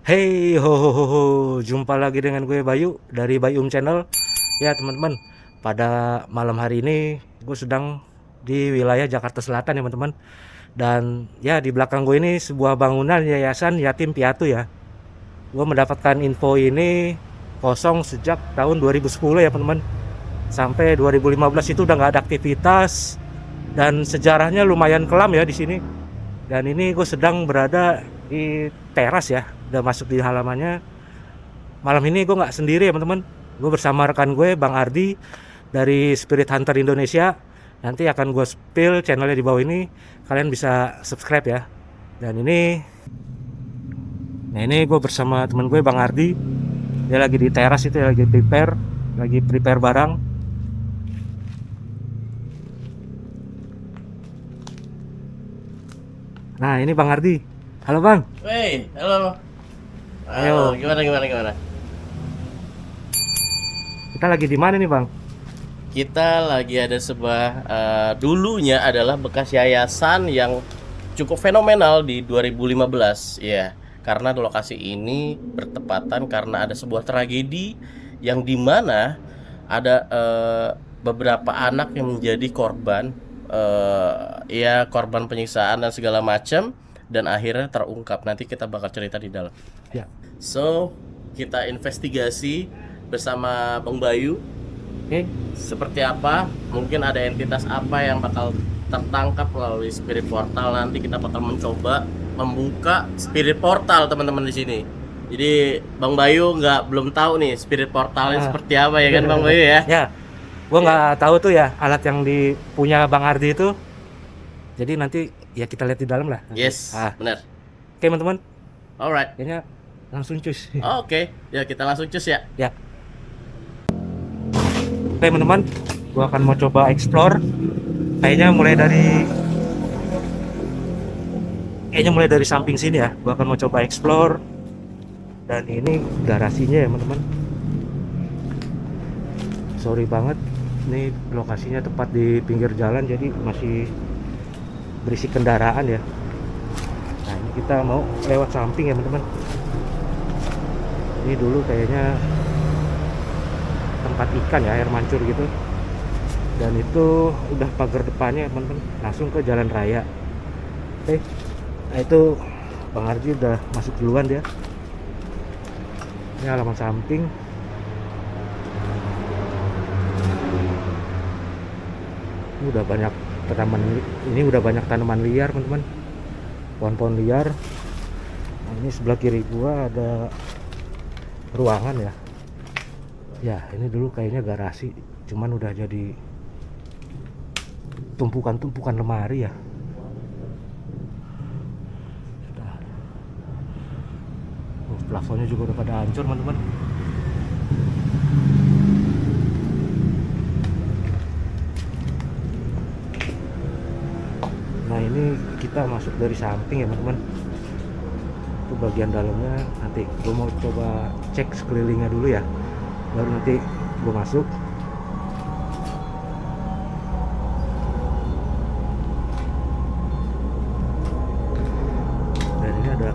Hey jumpa lagi dengan gue Bayu dari Bayum Channel. Ya teman-teman, pada malam hari ini gue sedang di wilayah Jakarta Selatan ya teman-teman. Dan ya di belakang gue ini sebuah bangunan Yayasan Yatim Piatu ya. Gue mendapatkan info ini kosong sejak tahun 2010 ya teman-teman. Sampai 2015 itu udah nggak ada aktivitas dan sejarahnya lumayan kelam ya di sini. Dan ini gue sedang berada di teras ya, udah masuk di halamannya. Malam ini gue nggak sendiri ya teman-teman, gue bersama rekan gue Bang Ardi dari Spirit Hunter Indonesia. Nanti akan gue spill channelnya di bawah ini, kalian bisa subscribe ya. Dan ini gue bersama teman gue Bang Ardi, dia lagi di teras itu ya, lagi prepare barang. Nah ini Bang Ardi, halo Bang. Wey, halo. Halo, Ayo, gimana? kita lagi di mana nih Bang? Kita lagi ada sebuah dulunya adalah bekas yayasan yang cukup fenomenal di 2015, ya. Karena lokasi ini bertepatan karena ada sebuah tragedi yang dimana ada beberapa anak yang menjadi korban, ya korban penyiksaan dan segala macam, dan akhirnya terungkap. Nanti kita bakal cerita di dalam. Ya, So, kita investigasi bersama Bang Bayu oke. seperti apa, mungkin ada entitas apa yang bakal tertangkap melalui spirit portal. Nanti kita bakal mencoba membuka spirit portal teman-teman di sini. Jadi Bang Bayu belum tahu nih spirit portalnya Ah, seperti apa ya kan Bang Bayu ya? ya, gue Ya. nggak tahu tuh ya alat yang dipunya Bang Ardi itu. Jadi nanti ya kita lihat di dalam lah nanti. Yes, benar. Oke teman-teman, Alright. kayaknya langsung cus. Oke, ya kita langsung cus ya. Ya, oke teman-teman, gue akan mau coba explore. Kayaknya mulai dari samping sini ya. Gue akan mau coba explore. Dan ini garasinya ya teman-teman. Sorry banget, ini lokasinya tepat di pinggir jalan, jadi masih berisi kendaraan ya. Nah ini kita mau lewat samping ya teman-teman. Ini dulu kayaknya tempat ikan ya, air mancur gitu. Dan itu udah pagar depannya teman-teman, langsung ke jalan raya. Oke, nah itu Bang Arji udah masuk duluan dia. Ini halaman samping. Ini udah banyak tanaman liar teman-teman, pohon-pohon liar. Nah, ini sebelah kiri gua ada ruangan ya. Ya ini dulu kayaknya garasi, cuman udah jadi tumpukan-tumpukan lemari ya. Sudah. Plafonnya juga udah pada hancur teman-teman. Nah ini kita masuk dari samping ya teman-teman. Itu bagian dalamnya, nanti gue mau coba cek sekelilingnya dulu ya, baru nanti gue masuk. Dan ini ada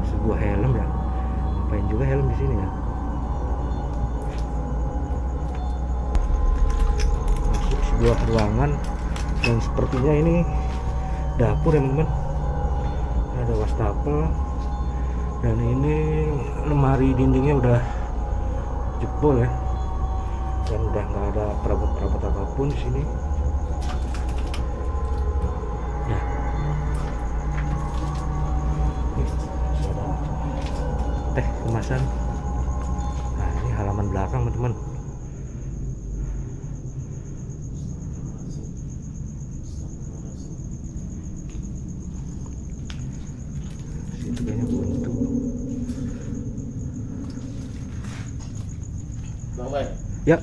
sebuah helm ya, ngapain juga helm di sini ya. Masuk sebuah ruangan dan sepertinya ini dapur ya teman-teman. Ada wastafel dan ini lemari dindingnya udah jebol ya, dan udah nggak ada perabot-perabot apapun di sini ya. Ini masih ada teh kemasan. Nah ini halaman belakang teman-teman. Itu kayaknya buntu. Bang Bayu, Ya.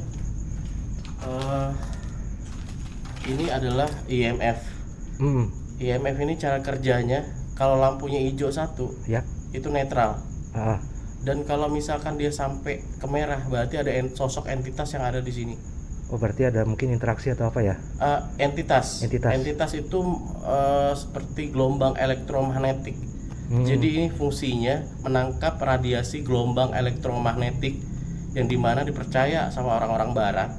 eh, ini adalah IMF. Hmm. IMF ini cara kerjanya, kalau lampunya hijau satu Ya. itu netral, Ah. dan kalau misalkan dia sampai ke merah berarti ada sosok entitas yang ada di sini. Oh berarti ada mungkin interaksi atau apa ya. Entitas Entitas. entitas itu seperti gelombang elektromagnetik. Jadi ini fungsinya menangkap radiasi gelombang elektromagnetik yang dimana dipercaya sama orang-orang barat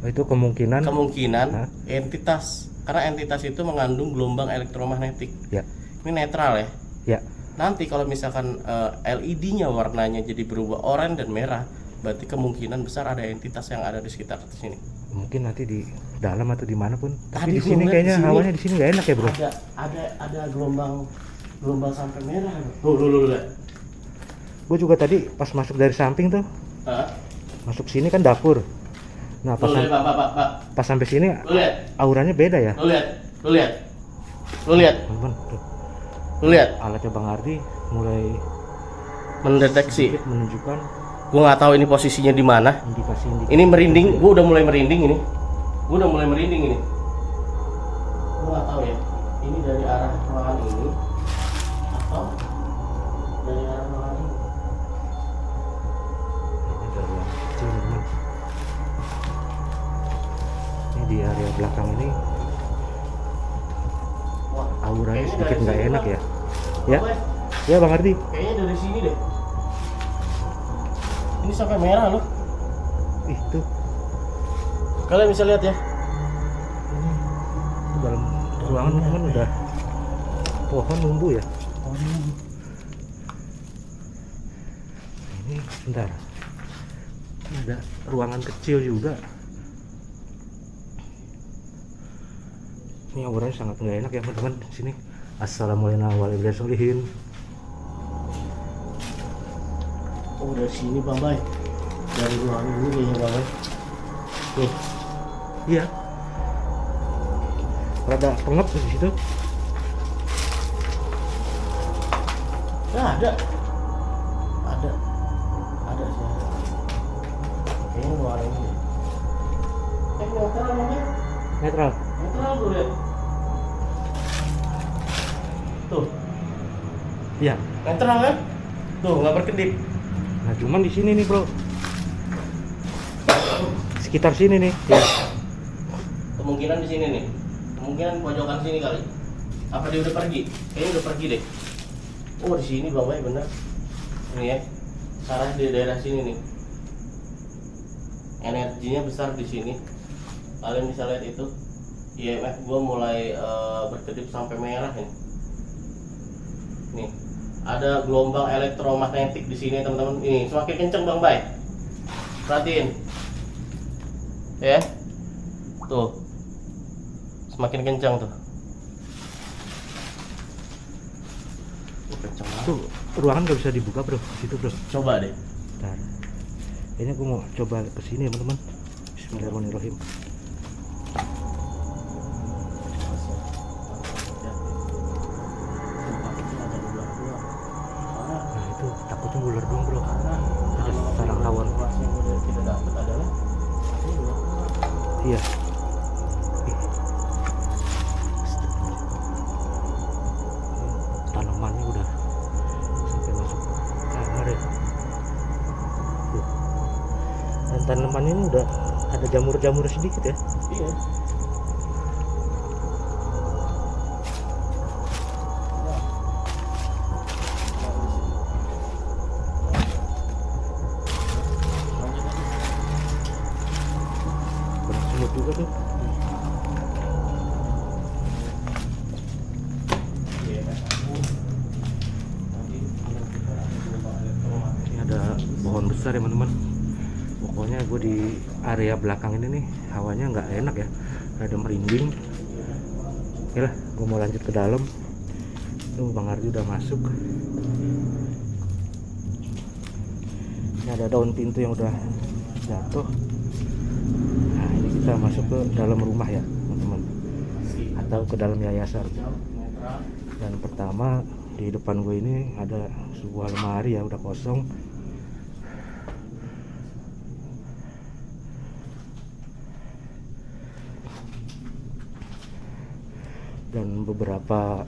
Itu kemungkinan. Hah? entitas, karena entitas itu mengandung gelombang elektromagnetik. Ya. Ini netral ya. Ya. Nanti kalau misalkan LED-nya warnanya jadi berubah oranye dan merah, berarti kemungkinan besar ada entitas yang ada di sekitar sini. Mungkin nanti di dalam atau dimanapun. Tapi Tadi di gua sini ngeliat kayaknya di sini hawanya di sini nggak enak ya bro. Ada gelombang sampai merah. Tuh, lihat. Gue juga tadi pas masuk dari samping tuh, Hah? masuk sini kan dapur. Nah pas, Tuh, lihat, Pak. pas sampai sini Lu lihat. auranya beda ya. Lu lihat. Teman-teman, tuh, Lu lihat. alatnya Bang Ardi mulai Mendeteksi. sedikit menunjukkan Gua nggak tahu ini posisinya di mana. indikasi-indikasi. Ini merinding. Gua udah mulai merinding ini. Gua nggak tahu ya. Ini dari arah ruangan ini atau dari arah ruangan ini. Ini ada ruang kecil teman. Ini di area belakang ini Wah, auranya kayaknya sedikit dari nggak sini, enak Bang. ya. Ya, Bang, ya Bang Ardi. kayaknya dari sini deh. Ini sampai merah loh. Itu Kalian bisa lihat ya. dalam ruangan teman udah pohon numbuh ya. Ini sebentar. Ini ada ruangan kecil juga. Ini auranya sangat nggak enak ya teman-teman di sini. Assalamualaikum warahmatullahi wabarakatuh. Oh, dari sini Bang Bay. Dari ruangan ini kayaknya Bang Bay. Nih, Iya. Rada pengap di situ. ya ada sih ada. Kayaknya ruangan ini deh. Netral Bang Bay. Netral. Netral tuh lihat. Tuh, Iya. netral kan? Tuh, nggak berkedip. Nah cuman di sini nih bro. Sekitar sini nih. Ya. Kemungkinan di sini nih. Kemungkinan pojokan sini kali. Apa dia udah pergi? Kayaknya udah pergi deh. Oh, di sini Bang Bay bener. Ini ya. Sarah di daerah sini nih. Energinya besar di sini. Kalian bisa lihat itu. IMF gua mulai berkedip sampai merah nih. Nih, ada gelombang elektromagnetik di sini teman-teman. Ini semakin kenceng Bang Bay. Perhatiin. Ya. Tuh. Semakin kencang tuh. Kencang banget. Tuh ruangan nggak bisa dibuka bro. Di situ bro. Coba deh. Bentar. Ini aku mau coba ke sini ya teman-teman. Bismillahirrahmanirrahim. Nah itu takutnya ular dong bro. Ada sarang tawon. Informasi yang udah kita dapat adalah ini ular. Iya. Ih. Tanamannya udah sampai masuk kamar ya. Tuh. Dan tanaman ini udah ada jamur-jamur sedikit ya. Iya. Banyak semut juga tuh. Ini ada pohon besar ya teman-teman. Pokoknya gue di area belakang ini nih hawanya nggak enak ya, ada merinding. Oke lah, gue mau lanjut ke dalam. Tuh Bang Ardi udah masuk. Ini ada daun pintu yang udah jatuh. Nah ini kita masuk ke dalam rumah ya teman-teman, atau ke dalam yayasan. Dan pertama di depan gue ini ada sebuah lemari ya, udah kosong. Dan beberapa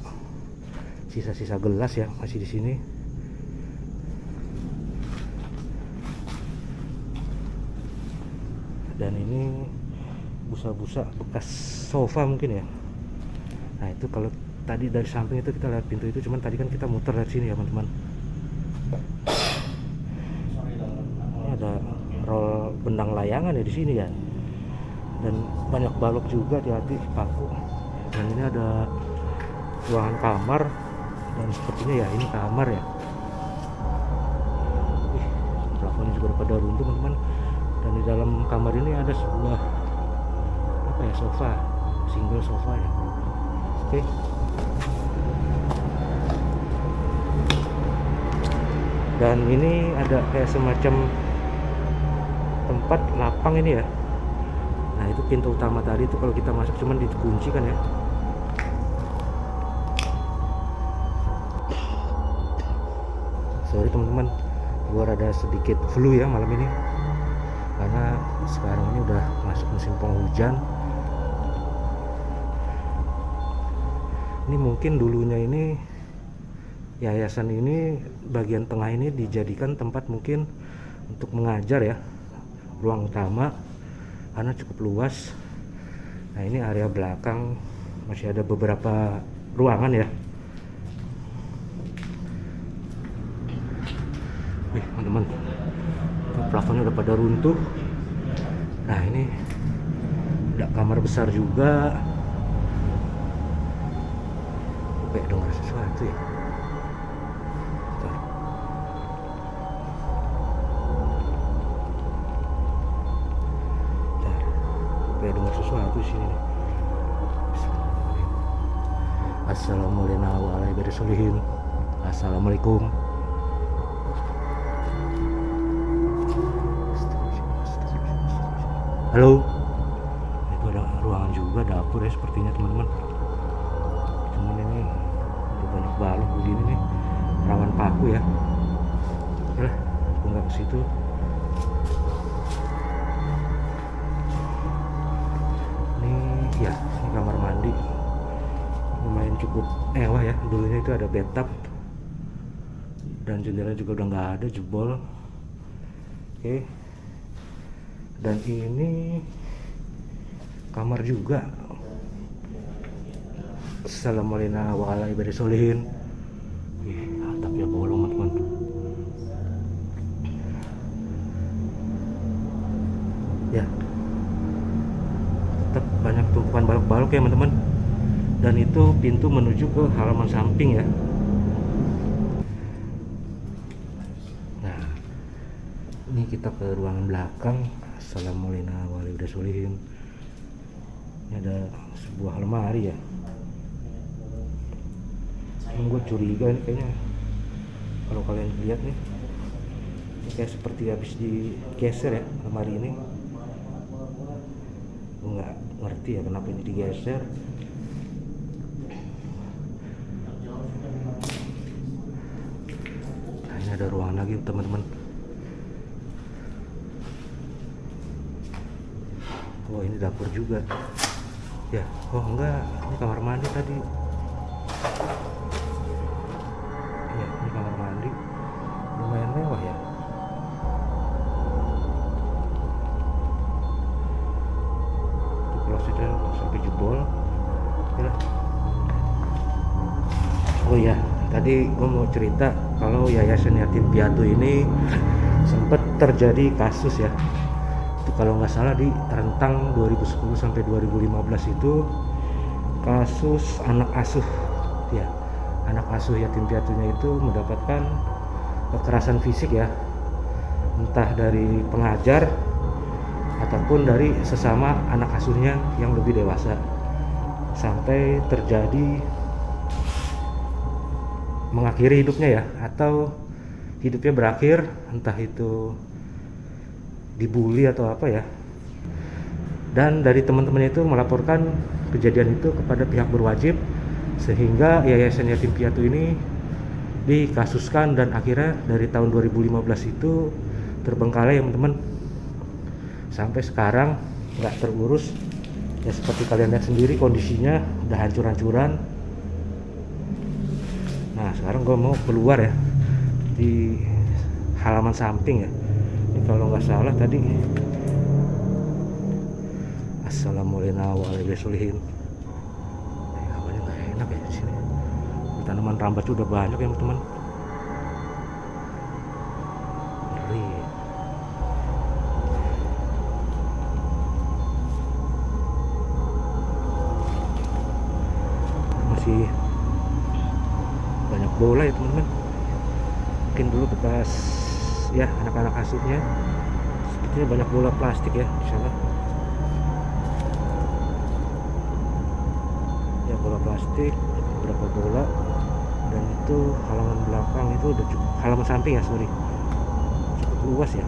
sisa-sisa gelas ya masih di sini. Dan ini busa-busa bekas sofa mungkin ya. Nah itu kalau tadi dari samping itu kita lihat pintu itu, cuman tadi kan kita muter dari sini ya teman-teman. Ini ada roll benang layangan ya di sini ya, dan banyak balok juga, hati-hati paku. Dan ini ada ruangan kamar, dan sepertinya ya ini kamar ya. Plafonnya juga udah pada runtuh teman-teman. Dan di dalam kamar ini ada sebuah apa ya, sofa, single sofa ya. Oke. Dan ini ada kayak semacam tempat lapang ini ya. Nah itu pintu utama tadi itu kalau kita masuk cuman dikunci kan ya. Sorry teman-teman, gua rada sedikit flu ya malam ini, karena sekarang ini udah masuk musim penghujan. Ini mungkin dulunya ini yayasan ini bagian tengah ini dijadikan tempat mungkin untuk mengajar ya, ruang utama karena cukup luas. Nah ini area belakang masih ada beberapa ruangan ya. Wih teman-teman, plafonnya udah pada runtuh. Nah ini ada kamar besar juga. Kayak dengar sesuatu ya. Bentar. Bentar. Kayak dengar sesuatu di sini nih. Assalamualaikum. Assalamualaikum. Halo. Itu ada ruangan juga, dapur ya sepertinya teman-teman. Cuman ini ada banyak balok begini nih, rawan paku ya. Oke lah, aku nggak ke situ. Ini ya, ini kamar mandi. Lumayan cukup mewah ya. Dulunya itu ada bathtub dan jendela juga udah nggak ada, jebol. Oke. Dan ini kamar juga. Assalamualaikum warahmatullahi wabarakatuh. Atapnya bolong teman-teman. Ya, tetap banyak tumpukan balok-balok ya teman-teman. Dan itu pintu menuju ke halaman samping ya. Nah, ini kita ke ruangan belakang. Assalamualaikum warahmatullahi wabarakatuh. Ini ada sebuah lemari ya. Gue curiga ini kayaknya, kalau kalian lihat nih, ini kayak seperti habis digeser ya lemari ini. Gue nggak ngerti ya kenapa ini digeser. Nah, ini ada ruangan lagi teman-teman. Oh ini dapur juga ya. Oh enggak, ini kamar mandi tadi ya. Ini kamar mandi lumayan mewah ya. Tuh klosetnya sampai jebol ya. Oh ya, tadi gue mau cerita kalau Yayasan Yatim Piatu ini sempat terjadi kasus ya. Kalau nggak salah di rentang 2010 sampai 2015 itu kasus anak asuh ya, anak asuh yatim piatunya itu mendapatkan kekerasan fisik ya, entah dari pengajar ataupun dari sesama anak asuhnya yang lebih dewasa, sampai terjadi mengakhiri hidupnya ya, atau hidupnya berakhir entah itu dibully atau apa ya. Dan dari teman-temannya itu melaporkan kejadian itu kepada pihak berwajib, sehingga Yayasan Yatim Piatu ini dikasuskan, dan akhirnya dari tahun 2015 itu terbengkalai ya teman-teman, sampai sekarang nggak terurus ya. Seperti kalian lihat sendiri kondisinya udah hancur-hancuran. Nah sekarang gue mau keluar ya, di halaman samping ya. Ini kalau nggak salah tadi Assalamualaikum warahmatullahi wabarakatuh. Hawanya nggak enak ya di sini. tanaman rambat udah banyak ya teman-teman. Ngeri. Masih banyak bola ya teman-teman. Mungkin dulu bekas ya anak-anak asuhnya. Sepertinya banyak bola plastik ya di sana. Ya bola plastik, beberapa bola, dan itu halaman belakang itu udah cukup, halaman samping ya sorry, cukup luas ya.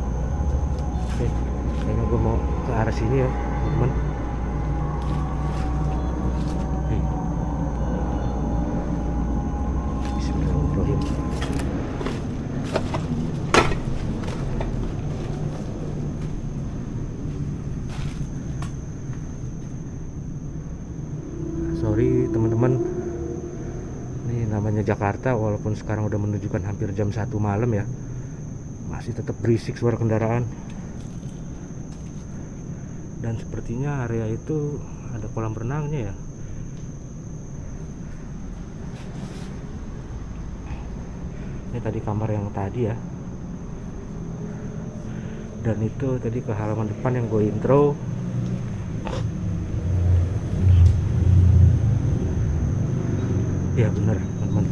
Oke, kayaknya gue mau ke arah sini ya teman-teman. Oke. Bismillahirrahmanirrahim. Sorry teman-teman, ini namanya Jakarta, walaupun sekarang udah menunjukkan hampir jam 1 malam ya, masih tetap berisik suara kendaraan. Dan sepertinya area itu ada kolam renangnya ya. Ini tadi kamar yang tadi ya. Dan itu tadi ke halaman depan yang gue intro. Ya bener teman-teman.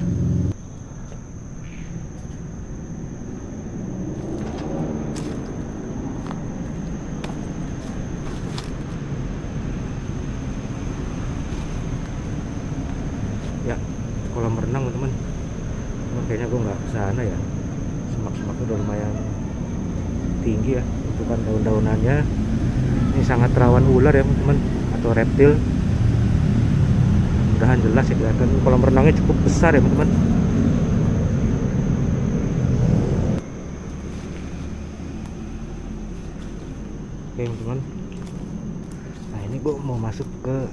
Ya kolam renang teman-teman. Cuman kayaknya gue nggak kesana ya. Semak-semaknya udah lumayan tinggi ya. Bentukan daun-daunannya. Ini sangat rawan ular ya teman-teman, atau reptil. Mudahan jelas ya kelihatan. Kolam renangnya cukup besar ya teman-teman. Oke teman-teman. Nah ini gue mau masuk ke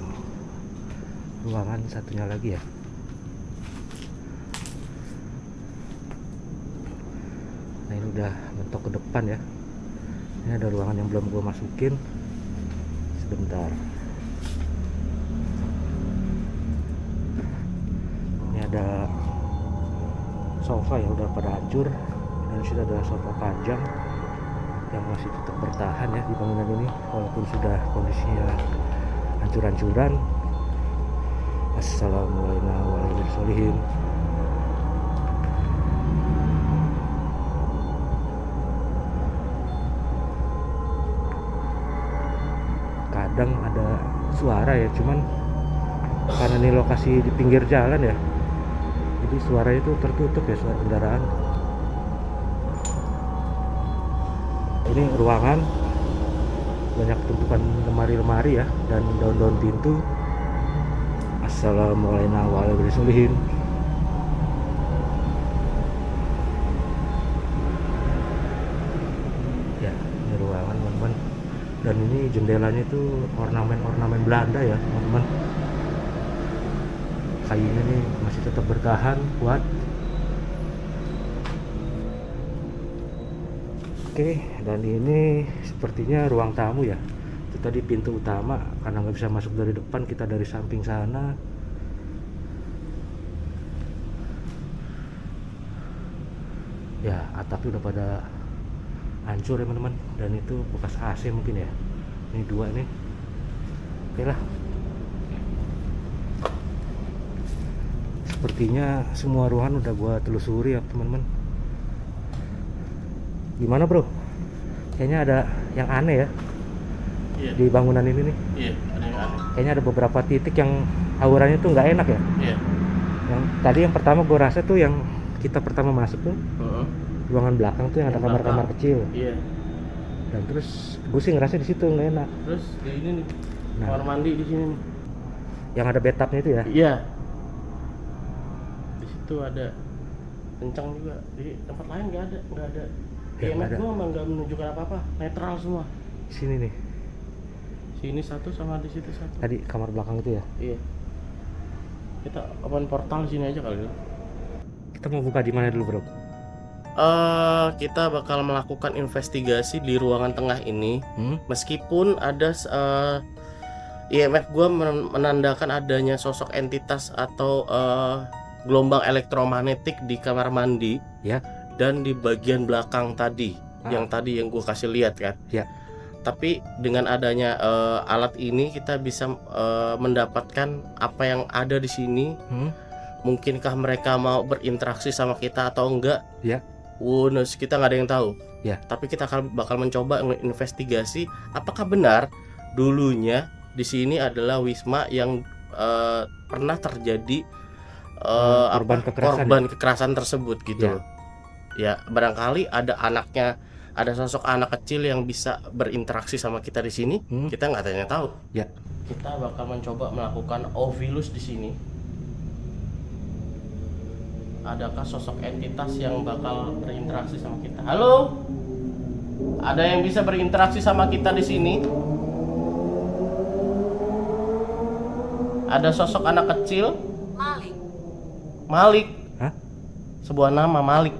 ruangan satunya lagi ya. Nah ini udah mentok ke depan ya. Ini ada ruangan yang belum gue masukin. Sebentar. Ada sofa ya udah pada hancur, dan di situ ada sofa panjang yang masih tetap bertahan ya di bangunan ini walaupun sudah kondisinya hancur-hancuran. Assalamualaikum warahmatullahi wabarakatuh. Kadang ada suara ya, cuman karena ini lokasi di pinggir jalan ya, jadi suara itu tertutup ya, suara kendaraan. Ini ruangan banyak tumpukan lemari-lemari ya, dan daun-daun pintu. Assalamualaikum warahmatullahi wabarakatuh. Ya ini ruangan teman-teman, dan ini jendelanya itu ornamen-ornamen Belanda ya teman-teman. Kayunya nih masih tetap bertahan kuat. Oke, dan ini sepertinya ruang tamu ya. Itu tadi pintu utama, karena nggak bisa masuk dari depan, kita dari samping sana. Ya atapnya udah pada hancur ya teman-teman, dan itu bekas AC mungkin ya. Ini dua nih. Oke lah. Sepertinya semua ruangan udah gua telusuri ya teman-teman. Gimana bro? Kayaknya ada yang aneh ya. Iya. Di bangunan ini nih. Iya, ada yang aneh. Kayaknya ada beberapa titik yang auranya tuh nggak enak ya. Iya. Yang tadi yang pertama gua rasa tuh yang kita pertama masuk tuh ruangan belakang tuh yang ada Yang kamar-kamar belakang. kecil. Iya. Dan terus gue sih ngerasa di situ nggak enak. Terus di ini nih, Nah. kamar mandi di sini nih. Yang ada bathtubnya itu ya. Iya. Di situ ada kencang juga. Di tempat lain nggak ada. Ya, nggak ada. Gua emang nggak menunjukkan apa-apa, netral semua. Di sini nih. Sini satu sama di situ satu. Tadi kamar belakang itu ya. Iya. Kita open portal sini aja kali ya. Kita mau buka di mana dulu bro? Kita bakal melakukan investigasi di ruangan tengah ini. Meskipun ada IMF gua menandakan adanya sosok entitas atau gelombang elektromagnetik di kamar mandi Ya. dan di bagian belakang tadi, yang gue kasih lihat kan. Ya. Tapi dengan adanya alat ini kita bisa mendapatkan apa yang ada di sini. Mungkinkah mereka mau berinteraksi sama kita atau enggak? Ya. Kita nggak ada yang tahu. Ya. Tapi kita bakal mencoba menginvestigasi apakah benar dulunya di sini adalah wisma yang pernah terjadi korban kekerasan tersebut gitu. Ya, barangkali ada sosok anak kecil yang bisa berinteraksi sama kita di sini. Kita nggak ada yang tahu. Ya. Kita bakal mencoba melakukan ovilus di sini. Adakah sosok entitas yang bakal berinteraksi sama kita? Halo? Ada yang bisa berinteraksi sama kita di sini? Ada sosok anak kecil? Malik. Hah? Sebuah nama Malik.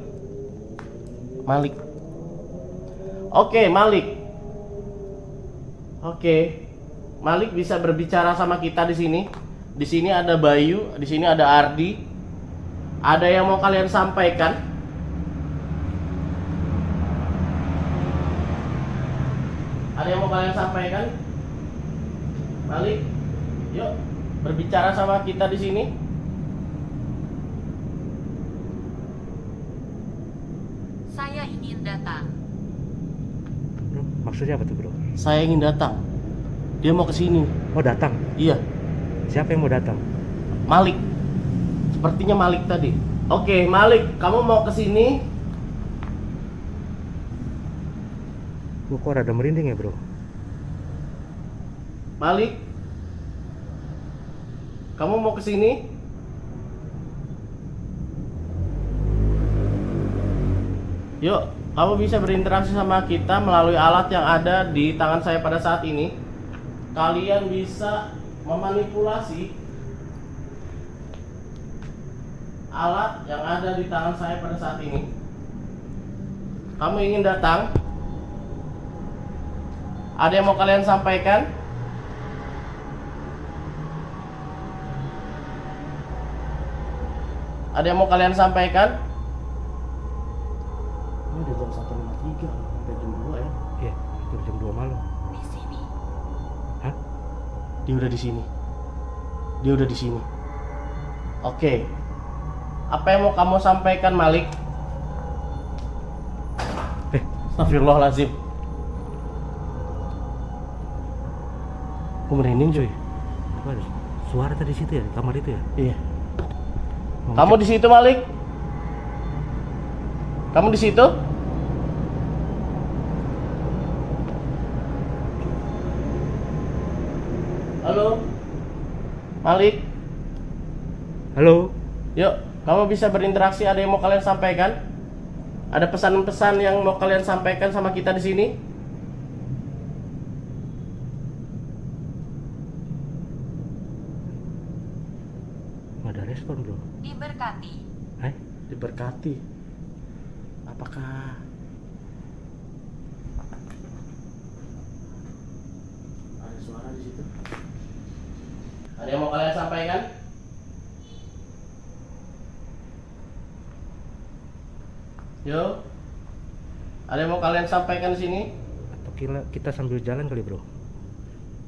Oke, Malik. Malik bisa berbicara sama kita di sini. Di sini ada Bayu, di sini ada Ardi. Ada yang mau kalian sampaikan? Ada yang mau kalian sampaikan? Malik, yuk berbicara sama kita di sini. Saya ingin datang. Maksudnya apa tuh, Bro? Saya ingin datang. Dia mau ke sini. Oh, datang. Iya, Siapa yang mau datang? Malik. Sepertinya Malik tadi. Oke, Malik, kamu mau ke sini? Gua kok rada merinding ya, Bro. Malik, kamu mau ke sini? Yuk, kamu bisa berinteraksi sama kita melalui alat yang ada di tangan saya pada saat ini. Kalian bisa memanipulasi alat yang ada di tangan saya pada saat ini. Kamu ingin datang? Ada yang mau kalian sampaikan? Ada yang mau kalian sampaikan? Ini udah jam 1.53, sampai jam 2 ya. Iya, itu jam 2 malam. Di sini. Hah? Dia udah di sini. Oke. Apa yang mau kamu sampaikan, Malik? Astagfirullahaladzim. Aku merinding, cuy. Apa ada suara tadi situ ya, di kamar itu ya? Iya. Mau Kamu ngecek. di situ, Malik? Kamu di situ? Halo? Malik? Halo? Yuk, kamu bisa berinteraksi. Ada yang mau kalian sampaikan? Ada pesan-pesan yang mau kalian sampaikan sama kita di sini? Nggak ada respon, Bro. Diberkati. Diberkati. Apakah ada suara di situ? Ada yang mau kalian sampaikan? Yo, ada yang mau kalian sampaikan di sini? Atau kita sambil jalan kali, Bro?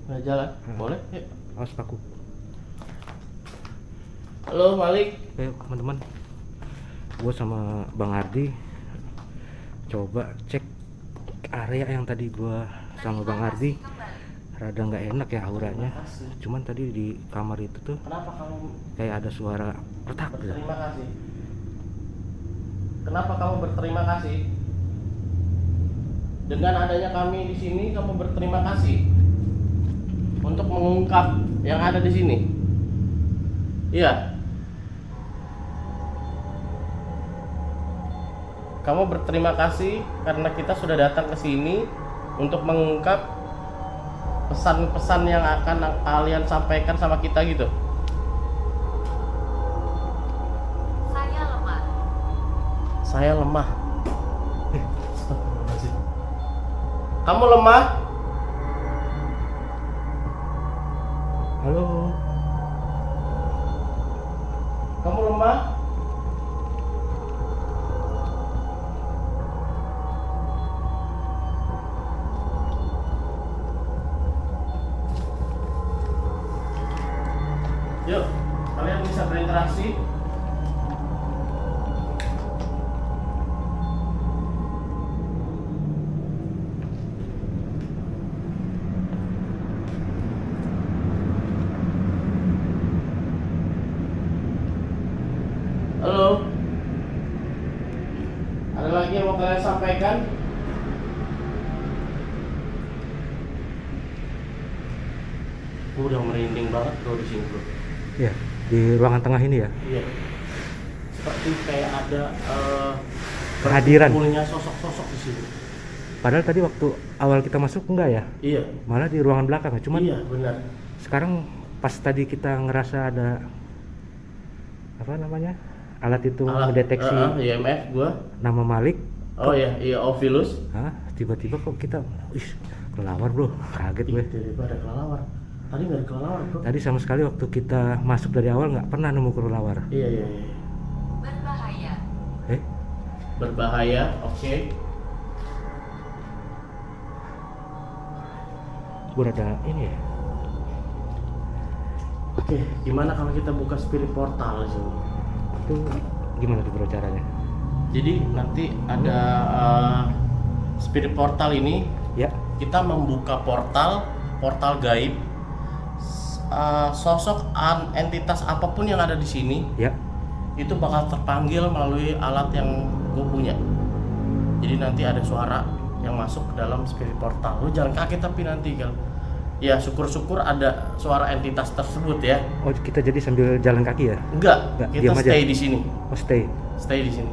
Mau jalan? Boleh? Yuk. Awas paku. Halo, Malik. Ayo teman-teman, gue sama Bang Ardi coba cek area yang tadi gue sama Bang Ardi. Rada nggak enak ya auranya. Cuman tadi di kamar itu tuh Kenapa kamu kayak ada suara retak gitu. berterima kasih? Kenapa kamu berterima kasih? Dengan adanya kami di sini, kamu berterima kasih untuk mengungkap yang ada di sini. Iya. Kamu berterima kasih karena kita sudah datang ke sini untuk mengungkap pesan-pesan yang akan kalian sampaikan sama kita gitu. Saya lemah. Kamu lemah? Halo? Kamu rumah. Yuk, kalian bisa berinteraksi. Halo. Ada lagi yang mau kalian sampaikan? Gue udah merinding banget bro di sini bro. Ya, di ruangan tengah ini ya. Iya. Seperti kayak ada Kehadiran. berkumpulnya sosok-sosok di sini. Padahal tadi waktu awal kita masuk enggak ya, Iya. malah di ruangan belakang ya. Cuman Iya benar. sekarang pas tadi kita ngerasa ada apa namanya alat itu mendeteksi IMF gua. nama Malik, Oh iya, iya Ovilus. tiba-tiba kok kita, kelawar bro, kaget gue. Tiba-tiba ada kelelawar. Tadi nggak ada kelelawar bro. Tadi sama sekali waktu kita masuk dari awal nggak pernah nemu kelelawar. Iya iya iya. Berbahaya. Berbahaya. Oke. Gue ada ini ya. Oke, gimana kalau kita buka spirit portal di sini? Itu gimana tuh bro caranya? Jadi nanti ada spirit portal ini, Ya, kita membuka portal gaib. Sosok entitas apapun yang ada di sini ya. itu bakal terpanggil melalui alat yang gue punya. Jadi nanti ada suara yang masuk ke dalam spirit portal. Lu jangan kaget tapi nanti kalau ya syukur-syukur ada suara entitas tersebut ya. Oh kita jadi sambil jalan kaki ya? Enggak, Enggak, kita diam aja. stay di sini. Oh stay. Stay di sini.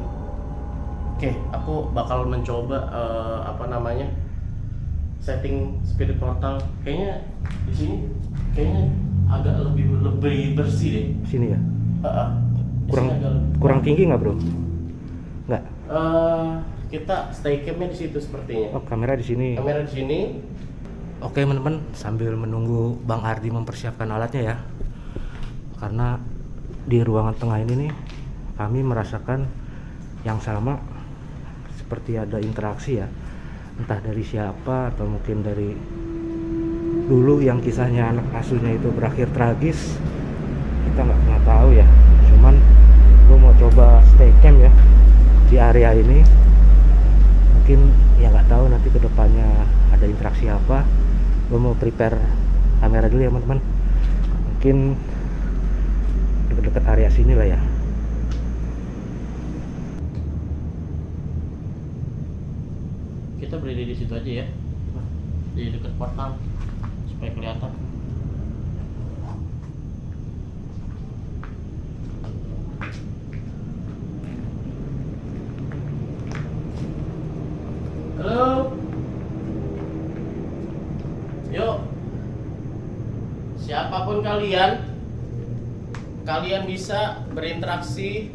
Oke, aku bakal mencoba setting spirit portal. Kayaknya di sini kayaknya agak lebih bersih deh. Sini ya? Di Kurang sini agak kurang tinggi nggak bro? Nggak. Kita stay campnya di situ sepertinya. Oh kamera di sini. Kamera di sini. Oke teman-teman, sambil menunggu Bang Ardi mempersiapkan alatnya ya. Karena di ruangan tengah ini nih kami merasakan yang sama, seperti ada interaksi ya. Entah dari siapa atau mungkin dari dulu yang kisahnya anak asuhnya itu berakhir tragis. Kita nggak pernah tahu ya. Cuman gue mau coba stay camp ya di area ini. Mungkin ya nggak tahu nanti kedepannya ada interaksi apa. Gue mau prepare kamera dulu ya teman-teman. Mungkin dekat-dekat area sini lah ya. Kita berdiri di situ aja ya. Di dekat portal supaya kelihatan. Halo. Yuk. Siapapun kalian bisa berinteraksi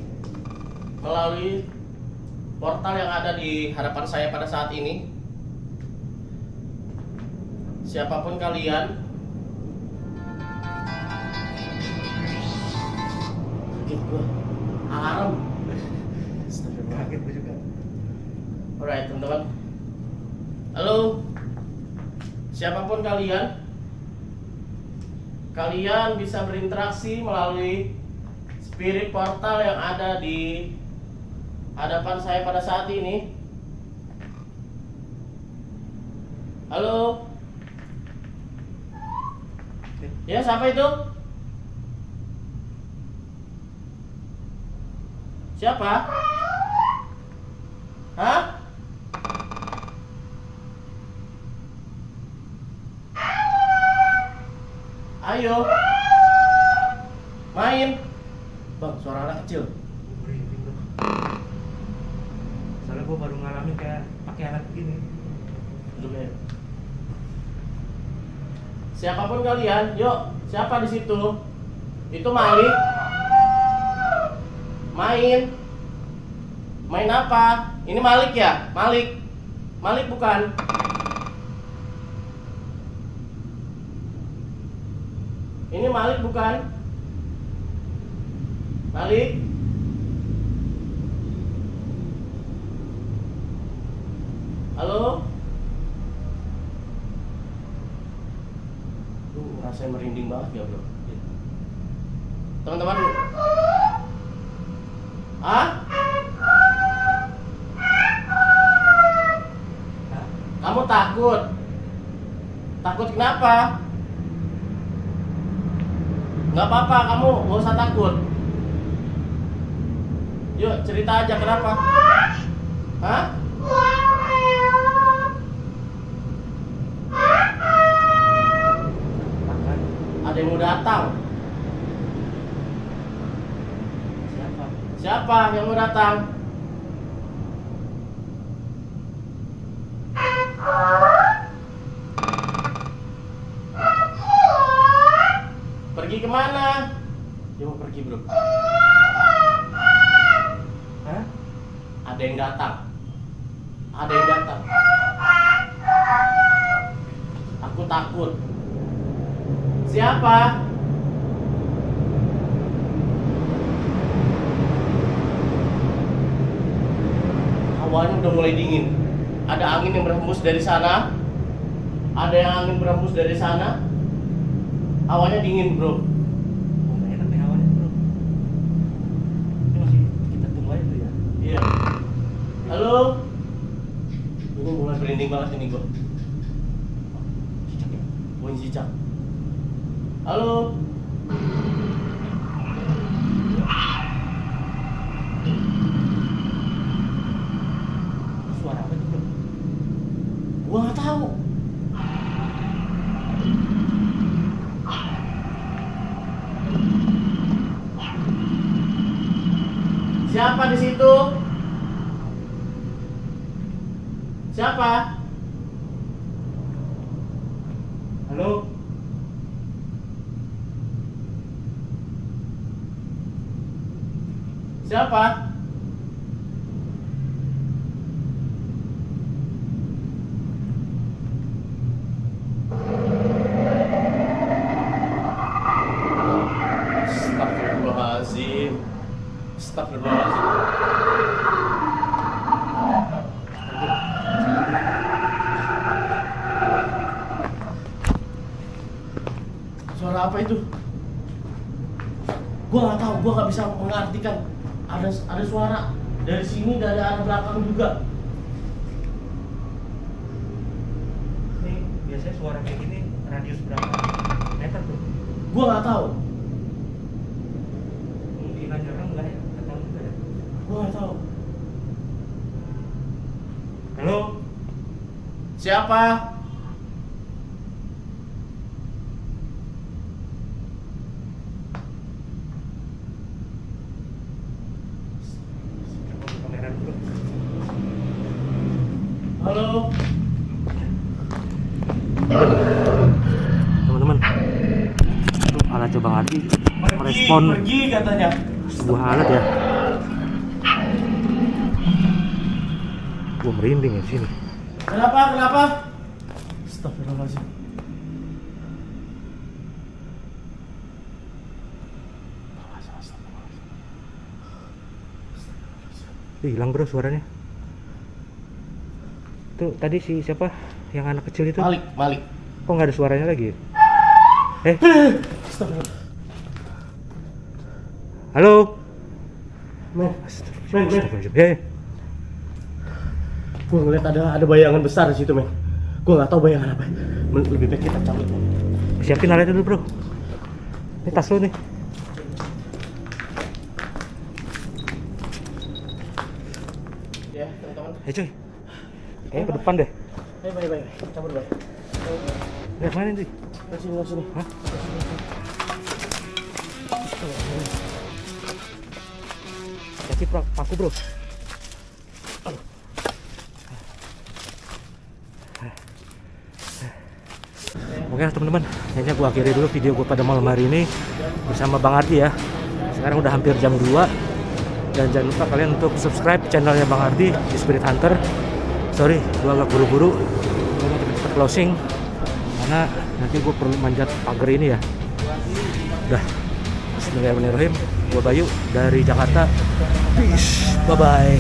melalui portal yang ada di hadapan saya pada saat ini. Siapapun kalian. Kaget gua. Alarm. Kaget gue juga. Alright teman-teman. Halo. Siapapun kalian bisa berinteraksi melalui spirit portal yang ada di hadapan saya pada saat ini. Halo. Ya, siapa itu? Siapa? Hah? Ayo. Main. Bang, suara anak kecil. Soalnya gue baru ngalamin kayak pakai alat begini. Siapapun kalian, yuk. Siapa di situ? Itu Malik. Main apa? Ini Malik ya? Malik bukan? Ini Malik bukan? Malik? Halo? Lu ngerasain merinding banget ya bro? Teman-teman, ah? Kamu takut? Takut kenapa? Nggak apa-apa, kamu nggak usah takut. Yuk cerita aja kenapa? Hah? Ada yang mau datang. Siapa? Siapa yang mau datang? Pergi kemana? Dia mau pergi bro. Hah? Ada yang datang. Ada yang datang. Aku takut. Siapa? Hawanya udah mulai dingin. Ada angin yang berhembus dari sana. Ada yang angin berhembus dari sana. Hawanya dingin bro. Oh, nggak enak nih awalnya bro. Ini masih kita tunggu aja tuh ya. Iya. Halo. Ini mulai merinding banget ini gua. Cicak ya? Bunyi cicak. Halo. Suara apa tuh bro? Gua nggak tahu. Siapa di situ? Siapa? Halo? Siapa? Astagfirullahaladzim. Astagfirullahaladzim. Suara apa itu? Gua nggak tahu, gua nggak bisa mengartikan. Ada suara dari sini, dari arah belakang juga. Ini biasanya suara kayak gini radius berapa meter bro? Gua nggak tahu. Kemungkinan nyerang nggak ya? Nggak tahu juga ya. Gua nggak tahu. Halo? Siapa? Kamera dulu. Halo. Teman-teman, itu alat coba ngerti merespon Pergi katanya. sebuah alat ya. Gua merinding ya sini. Kenapa? Kenapa? Astagfirullahaladzim. Hilang bro suaranya. Tuh tadi si siapa yang anak kecil itu? Malik. Kok nggak ada suaranya lagi? Astagfirullah. Halo? Men, Astagfirullahaladzim. gue ngeliat ada bayangan besar di situ, men. Gue nggak tahu bayangan apa. Lebih baik kita cabut, men. Siapin alatnya dulu bro. Ini tas lu nih. Ya, teman-teman. Coy. Kayaknya ke depan deh. Ayo, baik. Cabut, baik. Lihat mana nih? Ke sini. Hah? Kasih paku bro. Oke teman-teman, kayaknya gua akhiri dulu video gua pada malam hari ini bersama Bang Ardi ya. Sekarang udah hampir jam 2. Dan jangan lupa kalian untuk subscribe channelnya Bang Ardi di Spirit Hunter. Sorry, gua agak buru-buru. Gua mau cepet closing karena nanti gua perlu manjat pagar ini ya. Udah. Bismillahirrahmanirrahim. Gua Bayu dari Jakarta. Peace. Bye bye.